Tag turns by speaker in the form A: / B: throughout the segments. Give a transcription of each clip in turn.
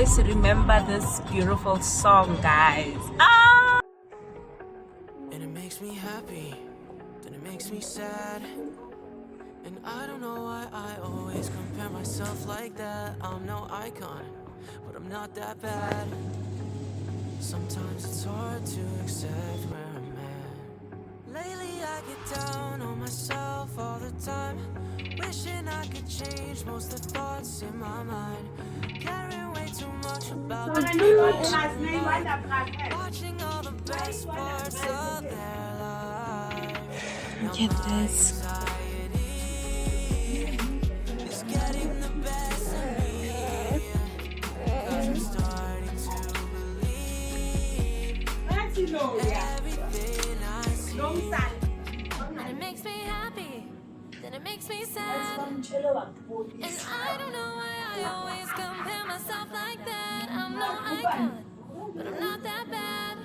A: guys remember this beautiful song, guys. Ah!
B: And it makes me happy, then it makes me sad. And I don't know why I always compare myself like that. I'm no icon, but I'm not that bad. Sometimes it's hard to accept where I'm at. Lately I get down on myself all the time, wishing I could change most of the thoughts in my mind. Caring way too much about the people in my life, watching all the best parts of their lives. Now
C: Look at
B: my
C: this.
B: anxiety is getting the best of me, 'cause I'm starting to believe everything I see.
D: And it makes me happy, then it makes me sad. And I don't know why I always compare myself like that. I'm no icon, but I'm not that bad.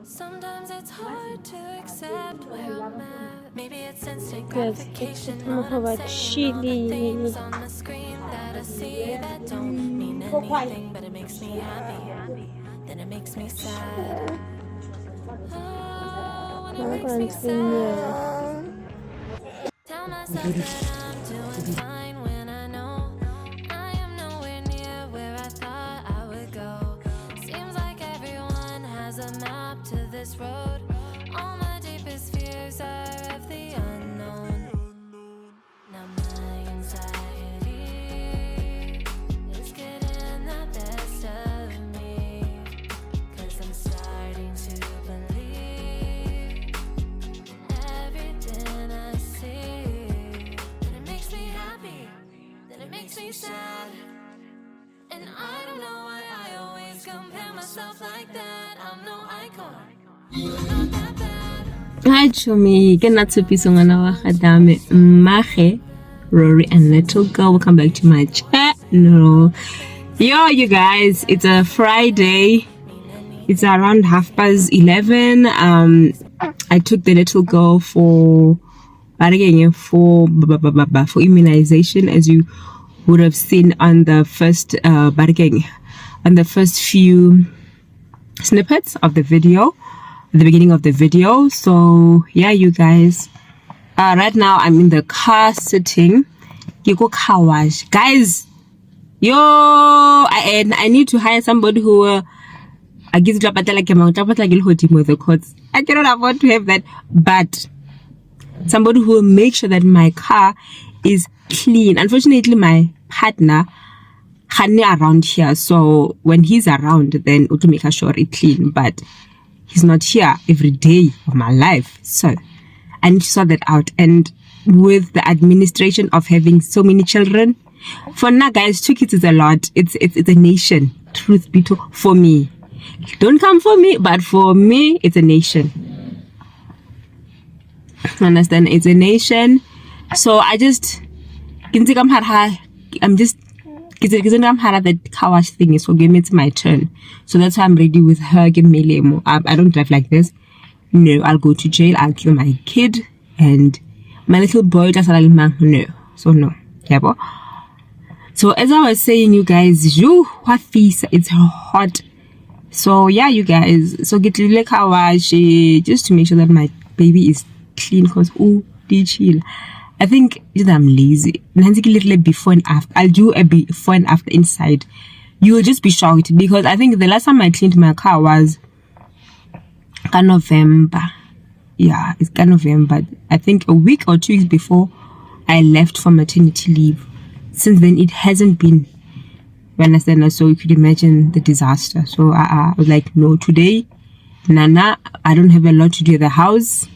D: Sometimes it's hard to accept where I'm at. Maybe it's instant
C: Guys,
D: gratification.
C: it's
D: Know what I'm
C: about
D: saying? All the
C: chili.
D: things on the screen that I see that don't mean anything, but it makes me happy, then it makes me sad. Oh, when it makes me sad. Tell myself that I'm doing fine when I know I am nowhere near where I thought I would go. Seems like everyone has a map to this road. All my deepest fears are of the unknown. Now my anxiety is getting the best of me, 'cause I'm starting to believe everything I see. And it makes me happy, then it makes me sad. And I don't know why I always compare myself like that. I'm no icon, I'm not that bad.
C: Hi Chomi, ke nna Tshepi ngwana wa gadame Mmage, Rory and Little Girl. Welcome back to my channel. Yo, you guys, it's a Friday. It's around 11:30. I took the little girl for immunization, as you would have seen on the first few snippets of the video, at the beginning of the video. So yeah, you guys, right now I'm in the car sitting. You go car wash, guys. Yo, I need to hire somebody who I guess like the courts. I cannot afford to have that, but somebody who will make sure that my car is clean. Unfortunately, my partner Hani around here, so when he's around, then to make sure it's clean. But he's not here every day of my life, so I need to sort that out. And with the administration of having so many children, for now, guys, 2 kids is a lot. It's a nation. Truth be told, for me, don't come for me, but for me, it's a nation. Understand? It's a nation. So I'm just that car wash thing is for me. It's my turn, so that's why I'm ready with her. Give me lemo. I don't drive like this. No, I'll go to jail. I'll kill my kid and my little boy. Just a little man. No, so no. Yeah, boy. So as I was saying, you guys, it's hot. So yeah, you guys, so get a car wash just to make sure that my baby is clean, because chill. I think I'm lazy. Before and after, I'll do a before and after inside. You will just be shocked, because I think the last time I cleaned my car was November. Yeah, it's November. I think a week or 2 weeks before I left for maternity leave. Since then, it hasn't been. So you could imagine the disaster. So I was like, no, today, Nana, I don't have a lot to do at the house.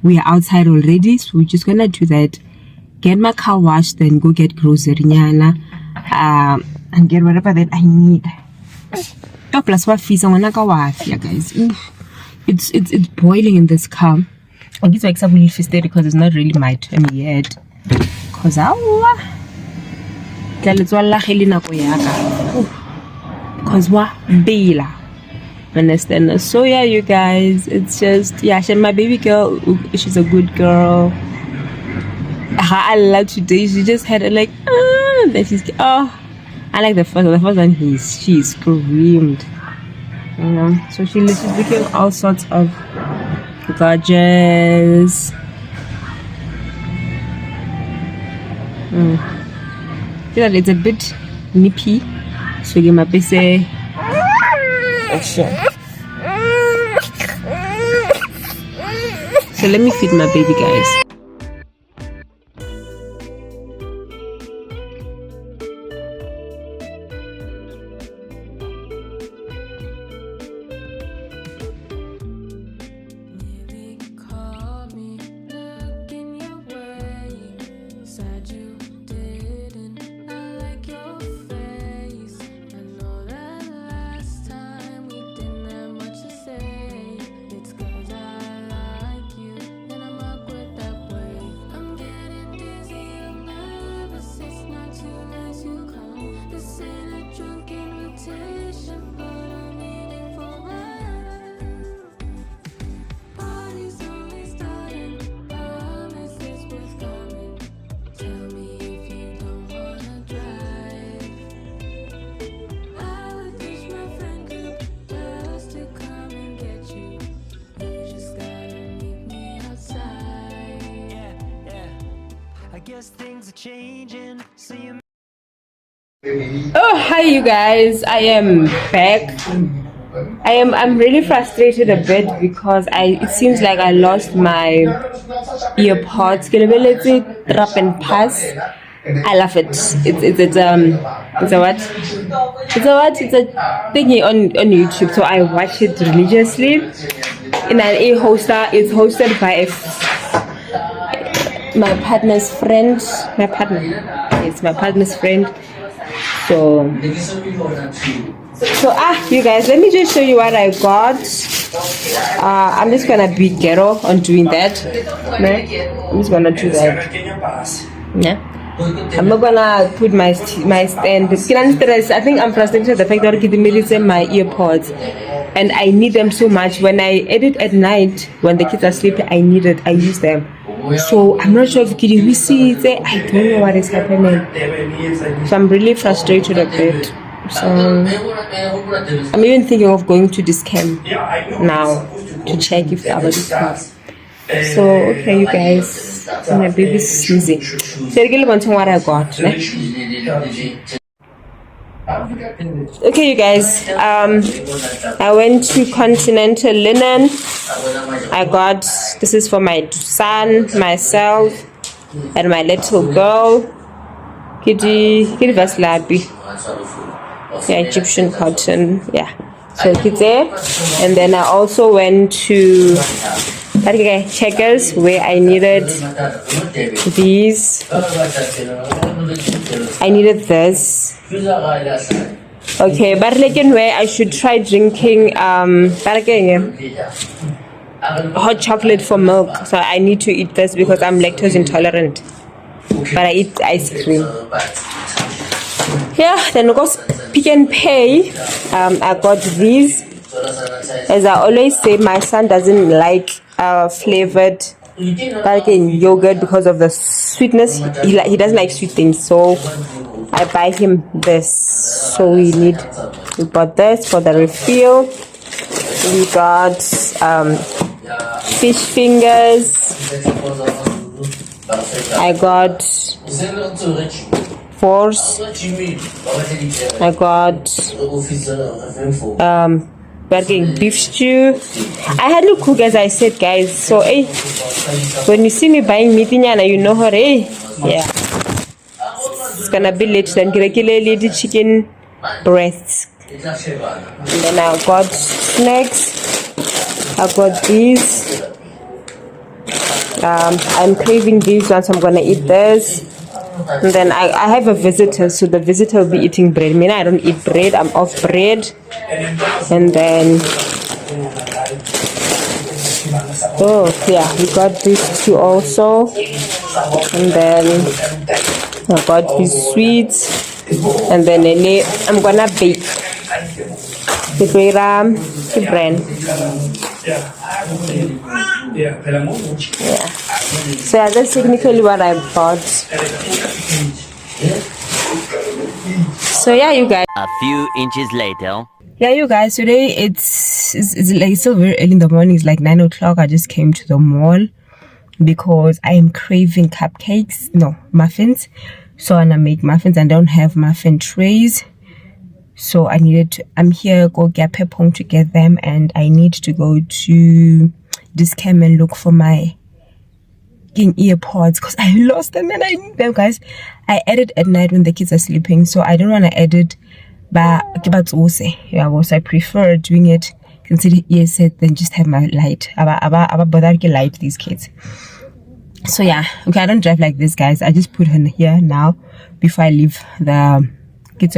C: We are outside already, so we're just gonna do that. Get my car washed, then go get grocery, and get whatever that I need. Plus what fees on guys. It's boiling in this car. I guess I accept because it's not really my turn yet. Cause understand? So yeah, you guys, it's just, yeah, my baby girl, she's a good girl. I love today. She just had a then she's I like the first one. She screamed, you know. So she's looking all sorts of gorgeous. Feel that it's a bit nippy, so you might be say action. So let me feed my baby, guys.
B: Things are changing, so you.
C: Oh, hi you guys, I am back. I'm really frustrated a bit because it seems like I lost my earpods. Can you believe it? Drop and pass. I love it. It's a what? It's a thingy on YouTube, so I watch it religiously in an e-hoster. It's hosted by my partner's friend. It's my partner's friend. So you guys, let me just show you what I got. I'm just gonna be ghetto on doing that. I'm just gonna do that. Yeah, I'm not gonna put my stand. I think I'm frustrated with the fact that I'm my earpods, and I need them so much. When I edit at night, when the kids are sleeping, I use them. So I'm not sure if you see it. I don't know what is happening. So I'm really frustrated a bit. So I'm even thinking of going to this camp now to check if the other is come. So okay, you guys, my baby's sneezing. So really want what I got. Okay, you guys, I went to Continental Linen. I got, this is for my son, myself, and my little girl. Kitty Vaslabi. Yeah, Egyptian cotton. Yeah. So it's there. And then I also went to Checkers where I needed these. I needed this. Okay, but like in where I should try drinking hot chocolate for milk. So I need to eat this because I'm lactose intolerant. But I eat ice cream. Yeah, then we go Pick and Pay. I got these. As I always say, my son doesn't like flavored yogurt because of the sweetness. He doesn't like sweet things, so I buy him this. So we bought this for the refill. We got fish fingers. I got force. I got beef stew. I had to cook as I said, guys. So hey, when you see me buying meat, you know her. Hey, yeah, it's gonna be late. Then regularly the chicken breasts. And then I got snacks. I got these. I'm craving these ones. So I'm gonna eat this. And then I have a visitor, so the visitor will be eating bread. I don't eat bread. I'm off bread. And then we got these two also. And then I got these sweets. And then I'm gonna bake the brand. Yeah. So that's technically what I bought. So yeah, you guys.
E: A few inches later.
C: Yeah, you guys. Today it's like still very early in the morning. It's like 9 o'clock. I just came to the mall because I am craving cupcakes. No, muffins. So I'm gonna make muffins. I don't have muffin trays. So I needed to, I'm here, go get PEP Home to get them, and I need to go to this cam and look for my earpods because I lost them and I need them, guys. I edit at night when the kids are sleeping, so I don't want to edit but yeah, so I prefer doing it consider earset than just have my light. Bother light these kids. So yeah, okay, I don't drive like this, guys. I just put her here now before I leave the kids.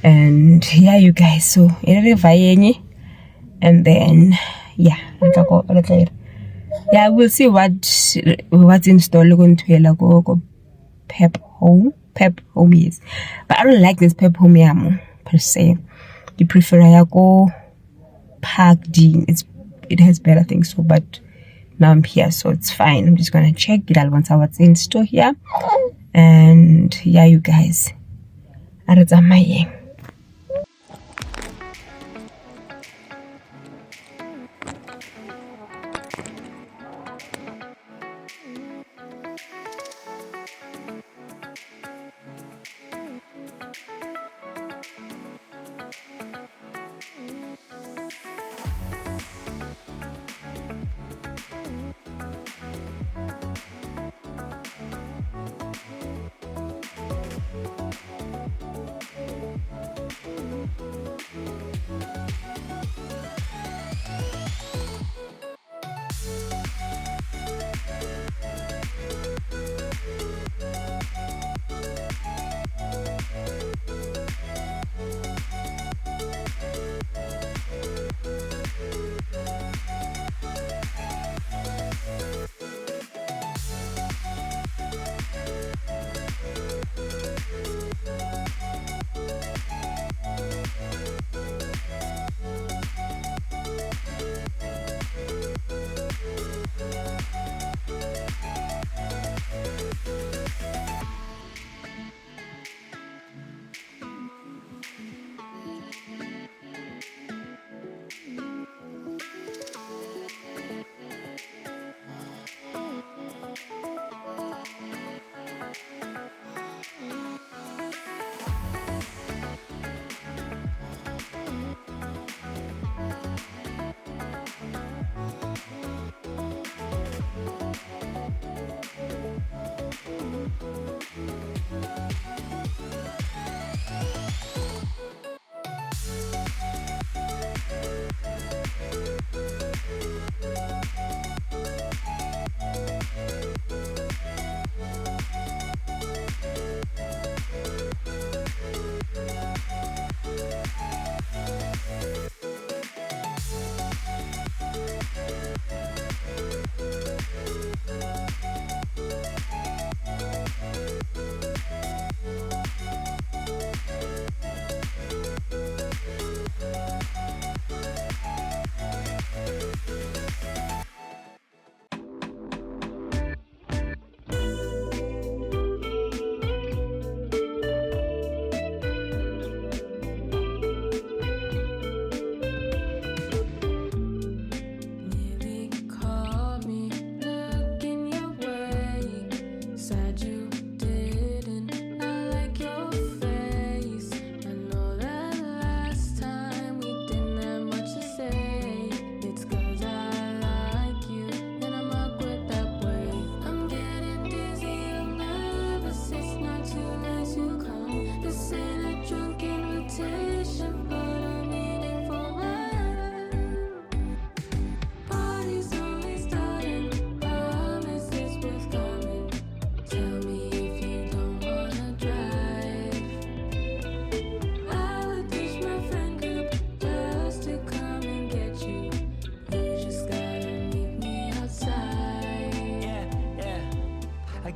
C: And yeah, you guys, so and then yeah, we'll see what's in store. Go PEP Home. PEP Home, yes, but I don't like this PEP Home per se. You prefer I go Park D. It has better things, so but now I'm here, so it's fine. I'm just gonna check it out once what's in store here. And yeah, you guys, that's amazing.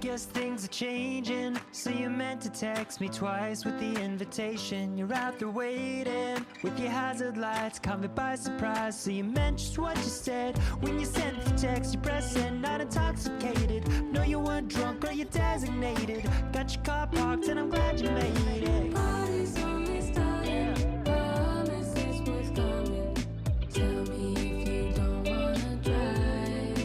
B: Guess things
F: changing. So you meant to text me twice with the invitation. You're out there waiting with your hazard lights, caught me by surprise. So you meant just what you said when you sent the text. You pressed send, not intoxicated. No, you weren't drunk or you designated. Got your car parked and I'm glad you made it.
D: Party's only starting, promises was coming. Tell me if you don't wanna drive.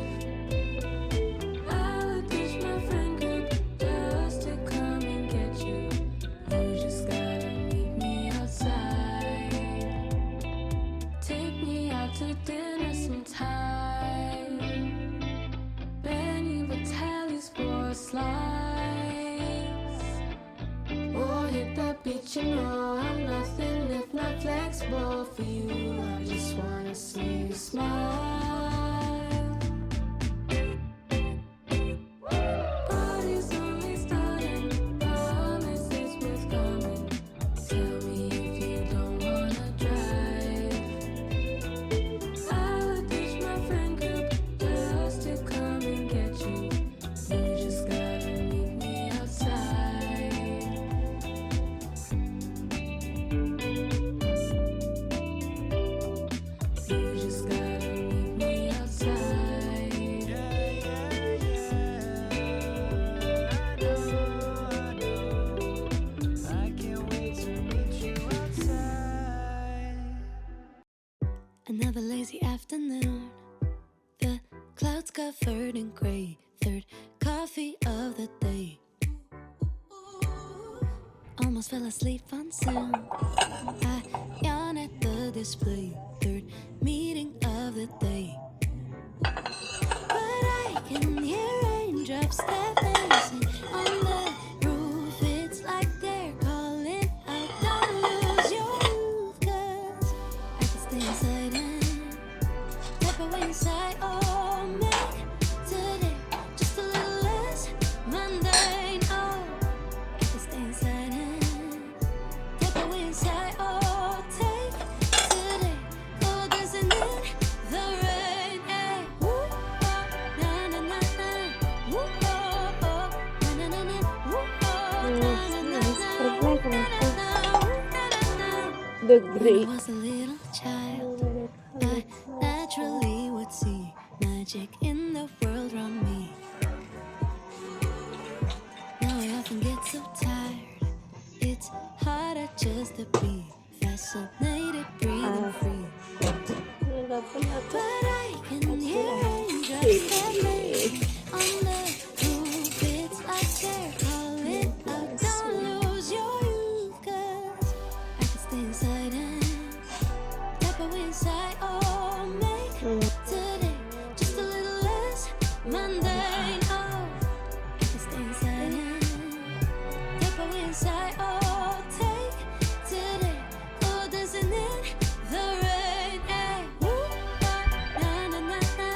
D: I would ditch my friend group just to come and get you. You just gotta meet me outside. Take me out to dinner sometime. Benny Vitelli's for a slice. Or hit the beach, you know I'm nothing if not flexible for you. I just wanna see you smile. Party's only starting, promises was coming. Tell me if you don't wanna drive. I would ditch my friend group just to come and get you. You just gotta meet me outside. You just gotta meet me outside.
F: I can't wait to meet you outside.
D: Another lazy afternoon. The clouds covered in gray. Third coffee of the day. Almost fell asleep on Zoom. I yawn at the display. Third meeting of the day. But I can hear raindrops that dancing on the roof. It's like they're calling out, don't lose your youth. 'Cause I can stay inside and step away inside. Oh, make today just a little less mundane. Oh, I can stay inside and step away inside. Oh, take today, go dancing in the rain. Hey, woo, oh, na na na na, woo, oh, oh, na na na na, woo, oh, na na na na, woo, na na na, woo, na na na.
C: The
D: When I
C: great.
D: was a little child, I naturally would see magic in the world around me. Now I often get so tired, it's harder just to be fascinated, breathing free. But I can hear raindrops that rain on the roof. It's like they're calling out, don't lose your youth. 'Cause I can stay inside and step away inside. Oh, make today just a little less mundane. Oh, I can stay inside and step away inside. Oh, take today, go dancing in the rain. Hey, woo, oh, na na na na,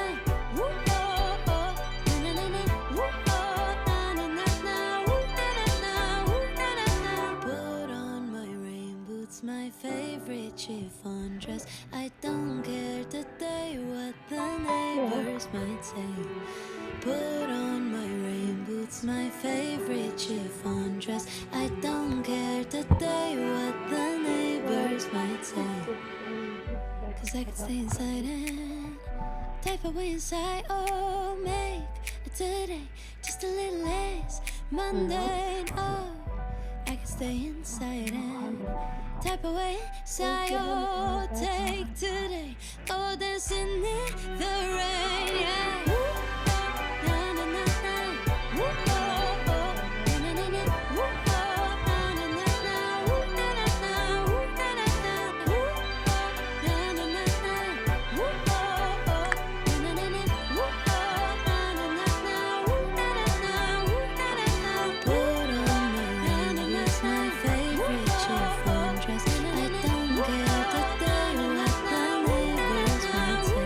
D: woo, oh, oh, na na na na, woo, oh, na na na na, woo, na na na, woo, na na na. Put on my rain boots, my favorite chiffon dress. I don't care today what the neighbors might say. Put on my rain boots, my favorite chiffon dress. I don't care today what the neighbors might say. 'Cause I could stay inside and type away inside. Oh, make today just a little less mundane. Oh, I could stay inside and type away inside. Oh, take today, go dancing in the rain. Yeah. Woo, oh, na na na na. Woo, oh, oh, na na na na. Woo, oh, na na na na. Woo, na na na. Woo, na na na. Woo, oh, na na na na. Woo, oh, oh, na na na na. Woo, oh, na na na na. Woo, na na na. Woo, na na na. Put on my rain boots, my favorite chiffon dress. I don't care today what the neighbors might say.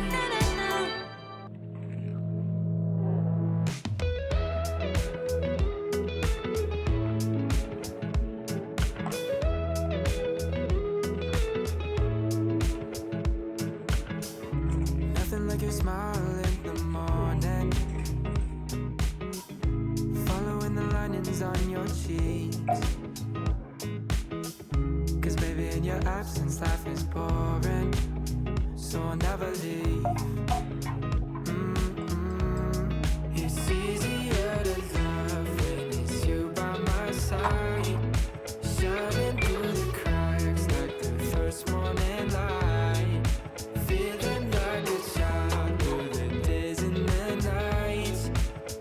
B: Nothing like your smile in the morning. Following the line in so I'll never leave. It's easier to love when it's you by my side, shining through the cracks like the first morning light, feeling like a child through the days and the nights,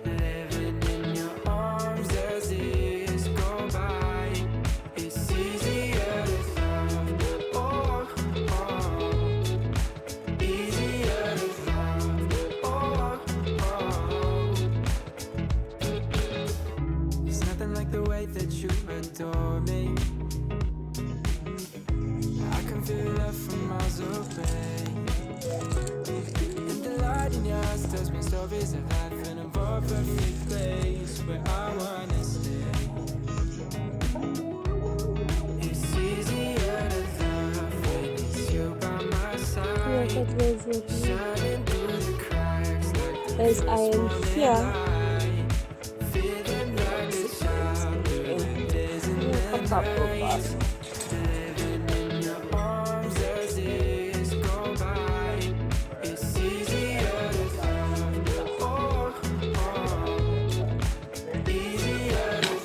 B: living in your arms as years go by. It's easier to love, oh, easier to love, oh. It's nothing like the way that you adore me. I can feel love from miles away. And the light in your eyes tells me stories of life in a more perfect place where I wanna stay. It's easier to love when it's you by my side, shining through the cracks like the
C: As I am here,
B: light, feeling like a child through the days and the nights, living in your arms as years go by. It's easier to love, oh, easier to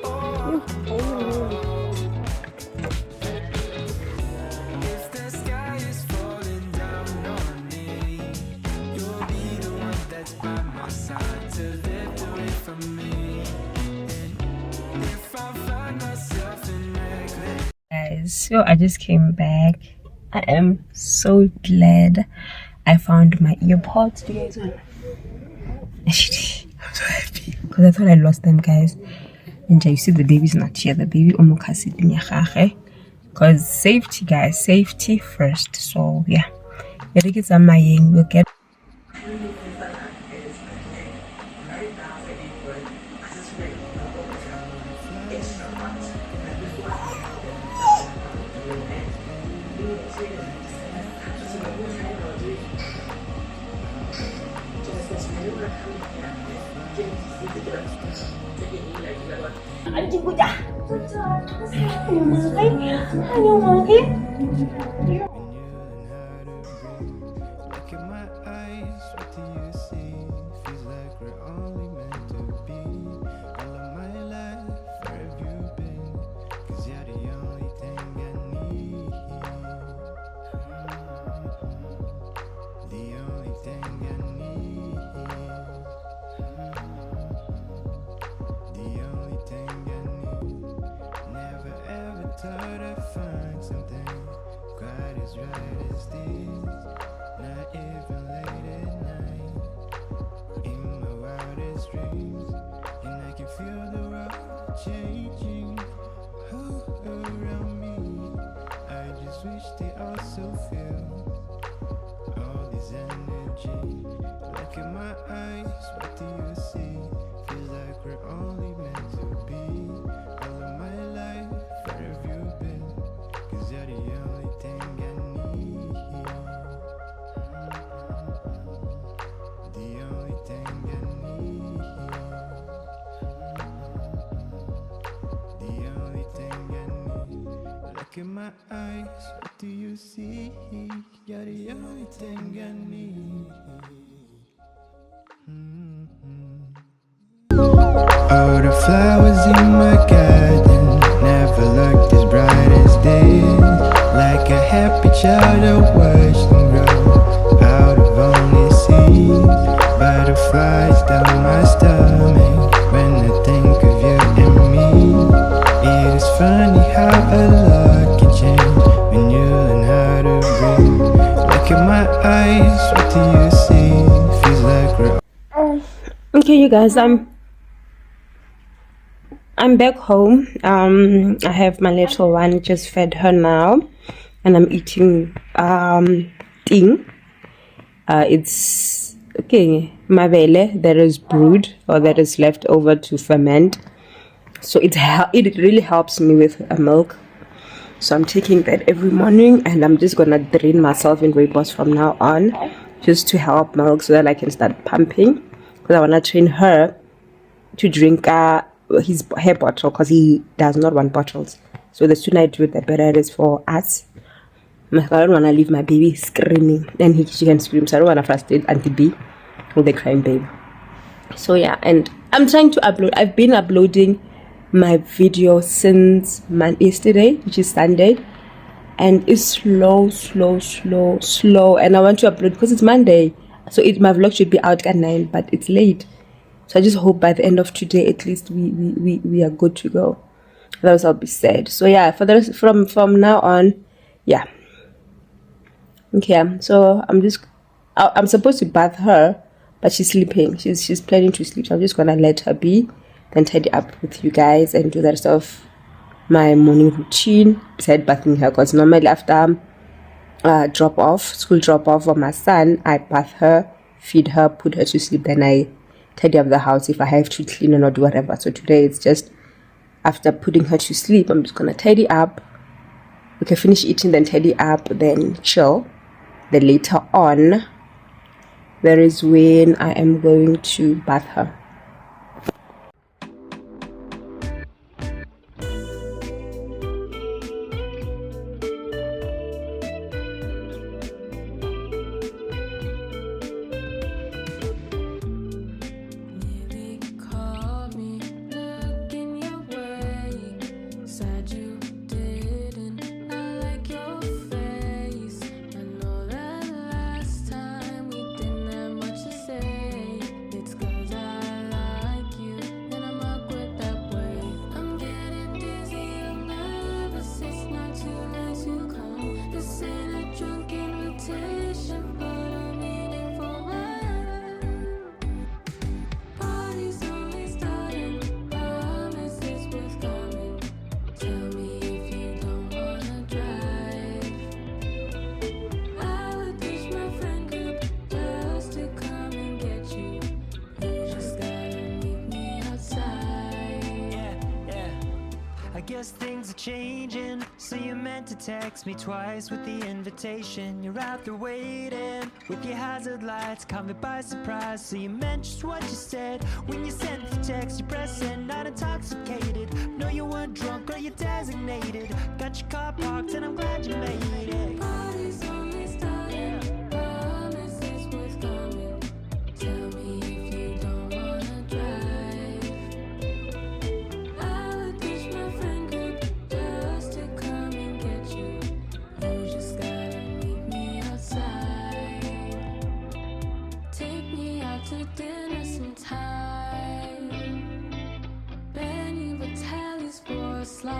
B: love, If the sky is falling down on me, you'll be the one that's by my side to lift away from me. And if I find myself in reckless,
C: guys, so I just came back. I am so glad I found my earpods. Do you guys want? I'm so happy because I thought I lost them, guys. And you see the baby's not here. The baby because safety, guys, safety first. So yeah, we'll get
B: look in my eyes, what do you see? Feels like we're only meant to be. All of my life, where have you been? 'Cause you're the only thing I need. The only thing I need. The only thing I need. Never ever thought I'd find something quite as right as this. Not even late at night, in my wildest dreams. And I can feel the world changing around me. I just wish they also feel all this energy. Look in my eyes, what do you see? Feels like we're only meant to be. All of my life, where have you been? 'Cause you're the only thing I need. The only thing I need. The only thing I need. Look in my eyes, what do you see? You're the only thing I need. All the flowers in my garden never looked as bright as this. Like a happy child, I watched them grow out of only seeds. Butterflies down my stomach when I think of you and me. It is funny how a lot can change when you learn how to breathe. Look in my eyes, what do you see? Feels like we're
C: okay, you guys. I'm back home. I have my little one, just fed her now, and I'm eating ting. It's okay, mabele that is brewed or that is left over to ferment. So it really helps me with milk. So I'm taking that every morning, and I'm just gonna drain myself in Rooibos from now on, just to help milk so that I can start pumping. Because I wanna train her to drink her bottle, because he does not want bottles. So the sooner I do it, the better it is for us. I'm like, I don't want to leave my baby screaming, and she can scream, so I don't want to frustrate Auntie B with the crying baby. So yeah, and I'm trying to upload. I've been uploading my video since yesterday, which is Sunday, and it's slow, and I want to upload because it's Monday, so my vlog should be out at 9, but it's late. So I just hope by the end of today at least we are good to go. Otherwise I'll be sad. So yeah, for the rest, from now on, yeah. Okay, so I'm supposed to bath her, but she's sleeping. She's planning to sleep, so I'm just gonna let her be, then tidy up with you guys and do the rest of my morning routine besides bathing her, because normally after school drop off for my son, I bath her, feed her, put her to sleep, then I tidy up the house if I have to clean or do whatever. So today it's just after putting her to sleep, I'm just gonna tidy up. We can finish eating, then tidy up, then chill. Then later on, that is when I am going to bath her.
D: Nearly caught me looking your way. Said you didn't. I like your face. I know that last time we didn't have much to say. It's 'cause I like you, and I'm awkward that way. I'm getting dizzy, I'm nervous. It's not too late to come. This ain't a drunk invitation, but I'm needing for party's only starting. Promise it's worth coming. Tell me if you don't wanna drive. I would ditch my friend group just to come and get you. You just gotta meet me outside.
F: Yeah. I guess things are changing. So you meant to text me twice with the invitation. You're out there waiting with your hazard lights, caught me by surprise. So you meant just what you said when you sent the text. You pressed send, not intoxicated. No, you weren't drunk or you designated. Got your car parked and I'm glad you made it.
D: Party's only starting. Promise it's worth coming. Tell me if you don't wanna drive. I would ditch my friend group just to come and get you. You just gotta meet me outside. Take me out to dinner sometime. Benny Vitelli's for a slice.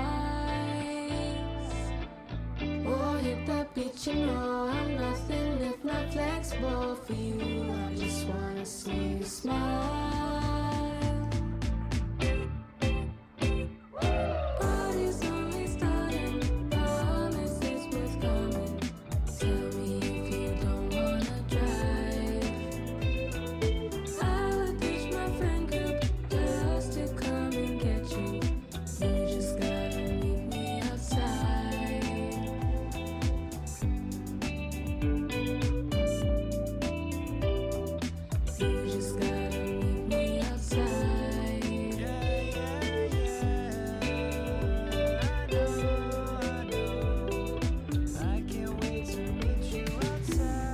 D: Or hit that beach, you know I'm nothing if not flexible for you. I just wanna see you smile. Party's only starting. Promise it's worth coming. Tell me if you don't wanna drive. I would ditch my friend group just to come and get you. You just gotta meet me outside. You just gotta meet me outside.
F: I can't wait to meet you outside.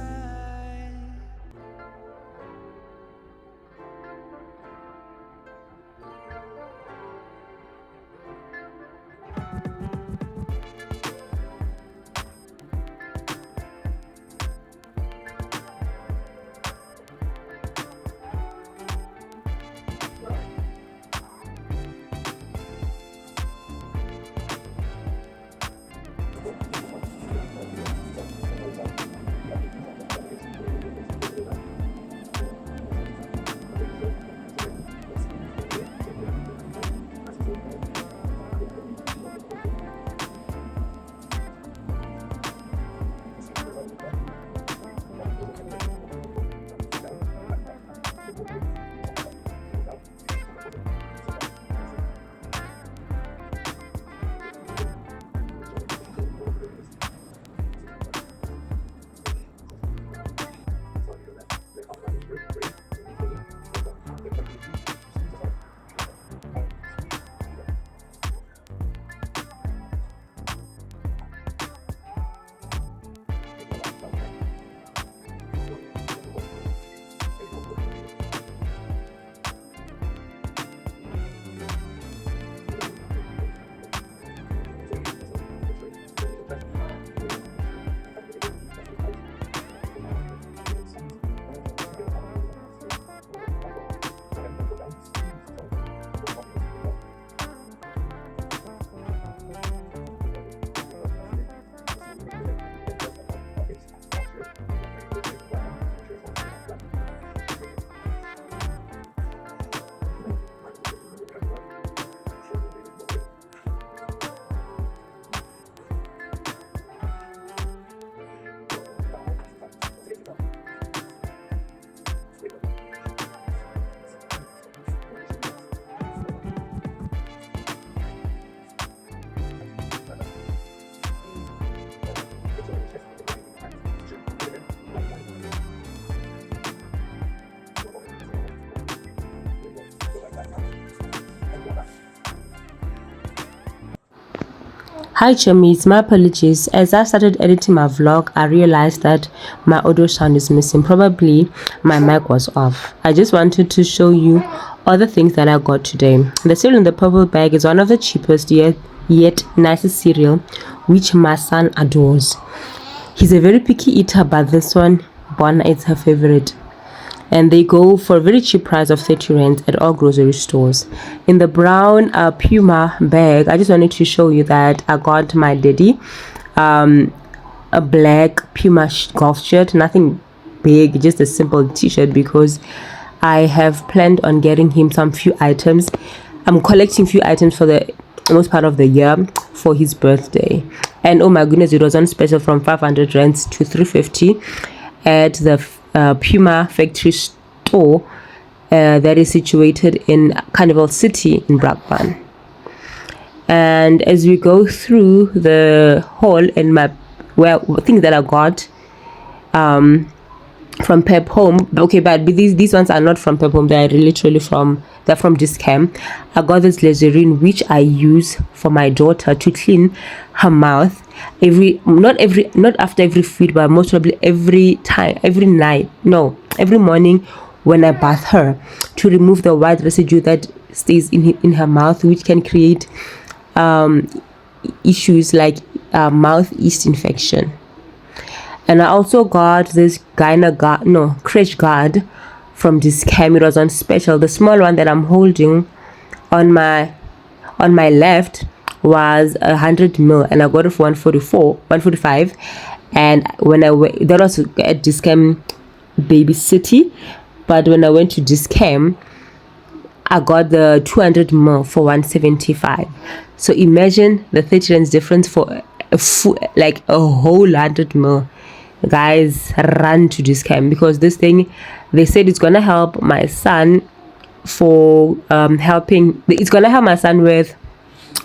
C: Hi Chomis, my apologies. As I started editing my vlog, I realized that my audio sound is missing. Probably my mic was off. I just wanted to show you all the things that I got today. The cereal in the purple bag is one of the cheapest yet nicest cereal, which my son adores. He's a very picky eater, but this one, Bona, is her favorite. And they go for a very cheap price of 30 rand at all grocery stores. In the brown Puma bag, I just wanted to show you that I got my daddy a black Puma golf shirt, nothing big, just a simple t-shirt, because I have planned on getting him some few items. I'm collecting few items for the most part of the year for his birthday. And oh my goodness, it was on special from 500 rand to 350 at the Puma factory store that is situated in Carnival City in Brakpan. And as we go through the hall and my things that I got from PEP Home, okay, but these ones are not from PEP Home, they're literally from Discam. I got this glycerin which I use for my daughter to clean her mouth not after every feed, but most probably every morning when I bath her, to remove the white residue that stays in her mouth, which can create issues like mouth yeast infection. And I also got this crash guard from Discam. It was on special. The small one that I'm holding on my left was 100 ml, and I got it for 145. And when I went, that was at Discam Baby City, but when I went to Discam, I got the 200 ml for 175. So imagine the 30 rands difference for like a whole 100 ml. Guys, run to Discam, because this thing, they said it's gonna help my son for it's gonna help my son with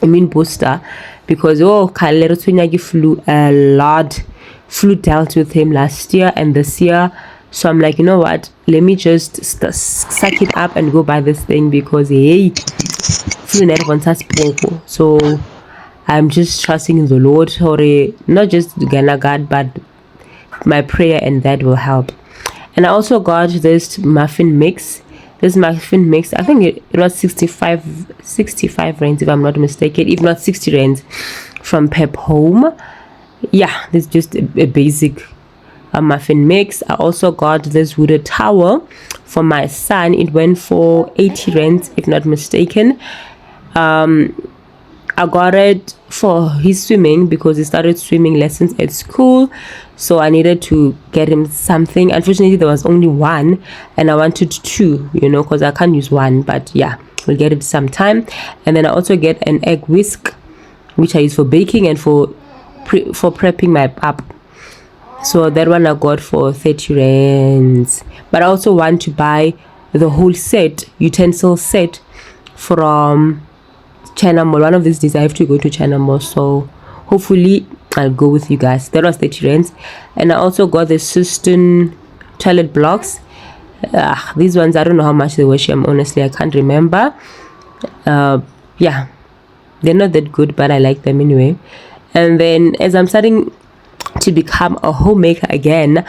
C: immune booster, because Lerato flu a lot. Flu dealt with him last year and this year. So I'm like, you know what, let me just suck it up and go buy this thing, because hey, flu never wants us. So I'm just trusting in the Lord, or not just Ghana God, but my prayer, and that will help. And I also got this muffin mix. I think it was 65 rands if I'm not mistaken, if not 60 rands, from PEP Home. Yeah, this is just a basic muffin mix. I also got this wooded towel for my son. It went for 80 rands if not mistaken. I got it for his swimming, because he started swimming lessons at school, so I needed to get him something. Unfortunately, there was only one, and I wanted two, because I can't use one, but yeah, we'll get it sometime. And then I also get an egg whisk, which I use for baking and for prepping my pap. So that one I got for 30 rands. But I also want to buy the whole utensil set from China Mall. One of these days I have to go to China Mall, so hopefully I'll go with you guys. That was 30 rands. And I also got the cistern toilet blocks. These ones, I don't know how much they were, honestly I can't remember. Yeah, they're not that good, but I like them anyway. And then as I'm starting to become a homemaker again,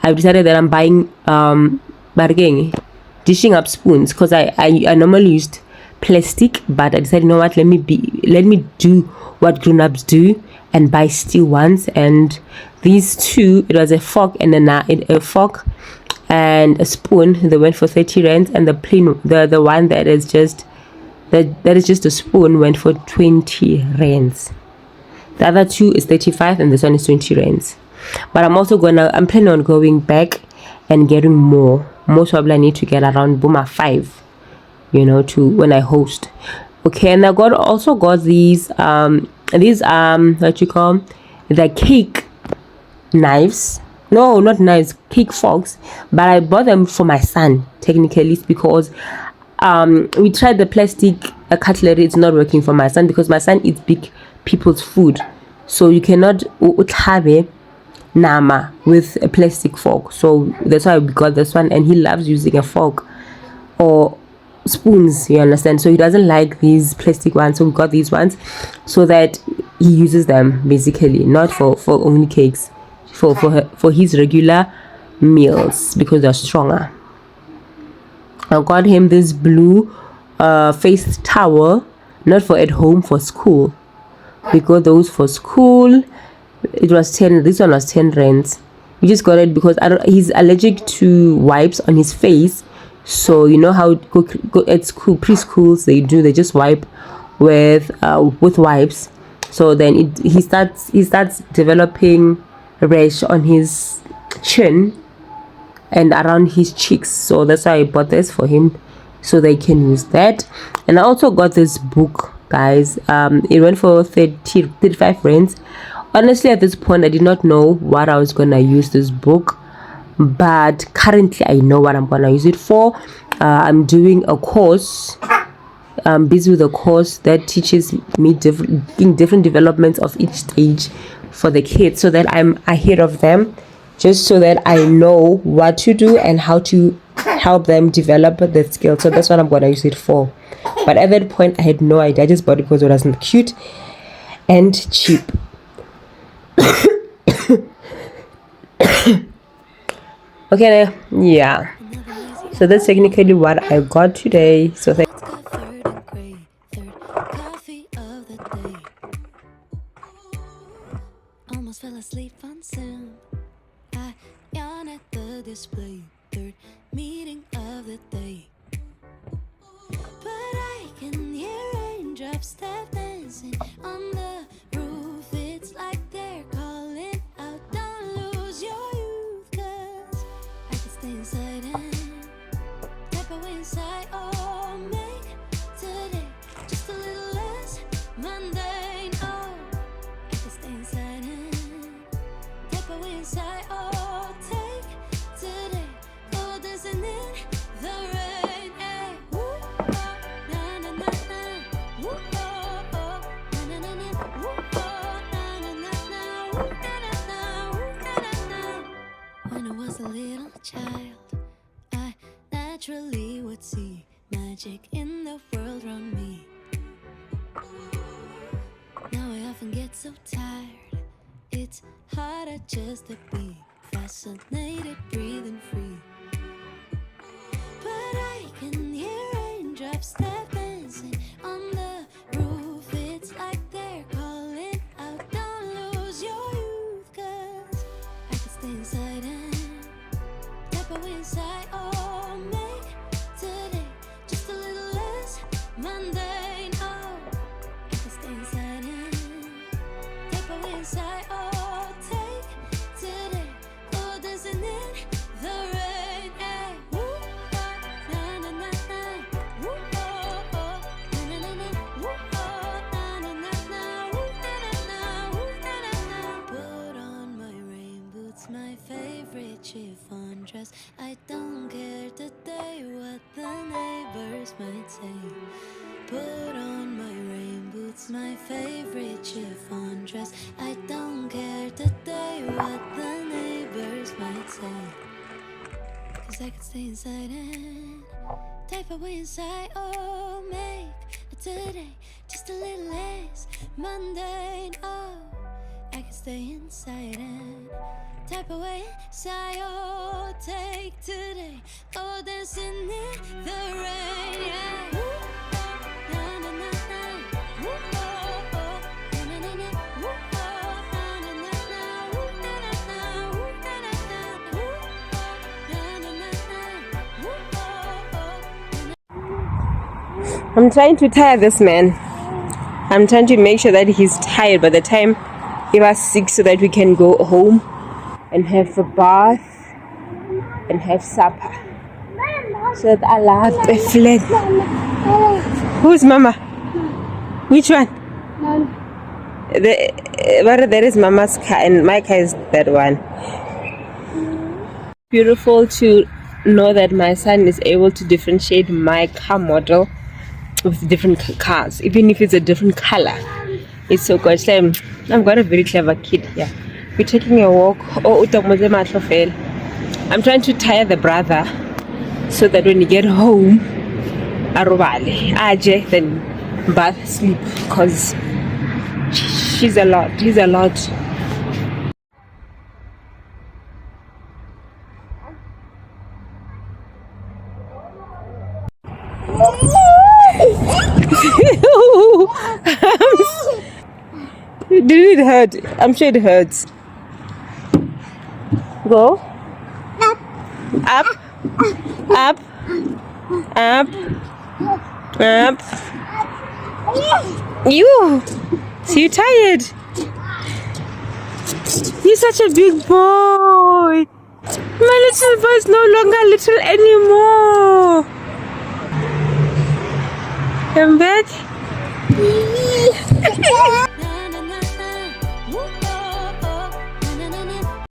C: I've decided that I'm buying dishing up spoons, because I normally used plastic, but I decided, you know what, let me do what grown-ups do and buy steel ones. And these two, it was a fork and a fork and a spoon. They went for 30 rands, and the plain the one that is just a spoon went for 20 rands. The other two is 35 and this one is 20 rands. But I'm planning on going back and getting more. Most probably I need to get around Boma 5, to when I host. Okay, and I also got these what you call the cake knives. No, not knives, cake forks. But I bought them for my son, technically, because we tried the plastic cutlery. It's not working for my son, because my son eats big people's food, so you cannot uthabe nama with a plastic fork. So that's why we got this one, and he loves using a fork or spoons, you understand. So he doesn't like these plastic ones, so we got these ones so that he uses them basically, not for only cakes, for his regular meals because they're stronger. I got him this blue face towel, not for at home, for school. We got those for school. It was 10. This one was 10 rands. We just got it because he's allergic to wipes on his face. So you know how at school, preschools they just wipe with wipes. So then he starts developing a rash on his chin and around his cheeks. So that's why I bought this for him, so they can use that. And I also got this book, guys. It went for 35 rands. Honestly, at this point I did not know what I was gonna use this book, but currently I know what I'm gonna use it for. I'm doing a course. I'm busy with a course that teaches me different developments of each stage for the kids, so that I'm ahead of them, just so that I know what to do and how to help them develop the skill. So that's what I'm gonna use it for. But at that point I had no idea. I just bought it because it was cute and cheap. Okay, yeah, so that's technically what I got today. So thank
D: Third and gray, third coffee of the day. Almost fell asleep on Zoom. I yawn at the display. Third meeting of the day. But I can hear raindrops tap dancing on the roof. It's like they're calling out, don't lose your youth, 'cause I can stay inside and tap away inside. Oh, make today just a little less mundane. Oh, I can stay inside and tap away inside. Oh, take today, oh, dancing in the rain. Hey, woo, oh, na na na na, woo, oh, oh, na na na na, woo, oh, na na na na, woo, na na na, woo, na na na. When I was a little child, I naturally would see magic in the world around me. Now I often get so tired, it's harder just to be fascinated, breathing free. But I can hear raindrops tap dancing on the roof. It's like they're calling out, don't lose your youth, 'cause I can stay inside and tap away inside. Oh, make today just a little less mundane. Oh, I can stay inside and tap away inside. Oh, take today, oh, dancing in the rain. Hey, woo, oh, na na na na, woo, oh, oh, na na na na, woo, oh, na na na na, woo, na na na, woo, na na na. Put on my rain boots, my favorite chiffon dress. I don't care today what the neighbors might say. Put on my rain boots, my favorite chiffon dress. I don't care today what the neighbors might say. 'Cause I can stay inside and type away inside. Oh, make today just a little less mundane. Oh, I can stay inside and type away inside. Oh, take today, oh, dancing in the rain. Yeah. Woo, oh, na na na na. Woo, oh, oh, na na na na. Woo, oh, na na na na. Woo, na na na. Woo, na na na. Woo, oh, na na na na. Woo, oh, oh.
C: I'm trying to tire this man. I'm trying to make sure that he's tired by the time he was 6, so that we can go home and have a bath and have supper. So that Allah the flat. Who's mama? Which one? There is mama's car and my car is that one. Beautiful to know that my son is able to differentiate my car model with different cars, even if it's a different color. It's so good. I've got a very clever kid here. We're taking a walk. I'm trying to tire the brother so that when you get home, then bath, sleep, because She's a lot. He's a lot. Did it hurt? I'm sure it hurts. Go. Up. Up. Up. Up. You. So you tired? You're such a big boy. My little boy is no longer little anymore. Come back.